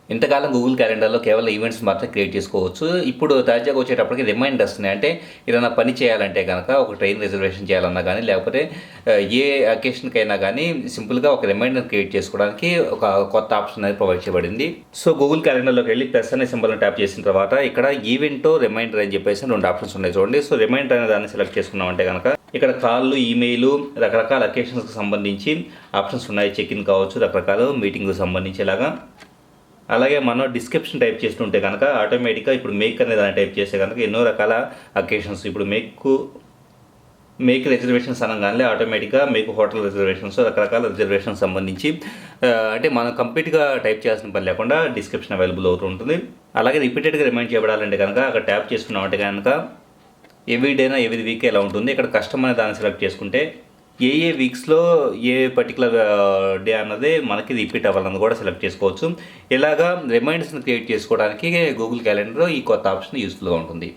ఇంతకాలం గూగుల్ క్యాలెండర్‌లో కేవలం ఈవెంట్స్ మాత్రం క్రియేట్ చేసుకోవచ్చు. ఇప్పుడు తాజాగా వచ్చేటప్పటికి రిమైండర్స్‌ని అంటే ఏదైనా పని చేయాలంటే గనక ఒక ట్రైన్ రిజర్వేషన్ చేయాలన్నా గానీ, లేకపోతే ఏ అకేషన్‌కైనా గానీ సింపుల్‌గా ఒక రిమైండర్ క్రియేట్ చేసుకోవడానికి ఒక కొత్త ఆప్షన్ అనేది ప్రొవైడ్ చేయబడింది. సో, గూగుల్ క్యాలెండర్‌లోకెళ్ళి ప్లస్ అనే సింబల్‌ని ట్యాప్ చేసిన తర్వాత ఇక్కడ ఈవెంటో, రిమైండర్ అని చెప్పేసి 2 ఆప్షన్స్ ఉన్నాయి చూడండి. సో, రిమైండర్ అనే దాన్ని సెలెక్ట్ చేసుకున్నామంటే గనక ఇక్కడ కాల్లు, ఈమెయిలు రకరకాల అకేషన్స్‌కి సంబంధించి ఆప్షన్స్ ఉన్నాయి. చెక్ ఇన్ కావచ్చు, రకరకాల మీటింగ్‌కి సంబంధించి ఇలాగా. అలాగే మనం డిస్క్రిప్షన్ టైప్ చేస్తుంటే కనుక ఆటోమేటిక్గా ఇప్పుడు మేక్ అనే దాన్ని టైప్ చేస్తే కనుక ఎన్నో రకాల అకేషన్స్ ఇప్పుడు మేక్ రిజర్వేషన్స్ అనగానే ఆటోమేటిక్గా మేక్ హోటల్ రిజర్వేషన్స్ రకరకాల రిజర్వేషన్స్ సంబంధించి అంటే మనం కంప్లీట్గా టైప్ చేయాల్సిన పని లేకుండా డిస్క్రిప్షన్ అవైలబుల్ అవుతూ ఉంటుంది. అలాగే రిపీటెడ్గా రిమైండ్ చేయబడాలంటే కనుక అక్కడ ట్యాప్ చేసుకున్నామంటే కనుక ఎవ్రీ డేనా ఎవ్రీ వీక్ ఎలా ఉంటుంది. ఇక్కడ కస్టమ్ అనే దాన్ని సెలెక్ట్ చేసుకుంటే ఏ వీక్స్లో ఏ పర్టికులర్ డే అన్నది మనకి రిపీట్ అవ్వాలన్నది కూడా సెలెక్ట్ చేసుకోవచ్చు. ఇలాగా రిమైండర్స్ని క్రియేట్ చేసుకోవడానికి గూగుల్ క్యాలెండర్ ఈ కొత్త ఆప్షన్ యూస్ఫుల్గా ఉంటుంది.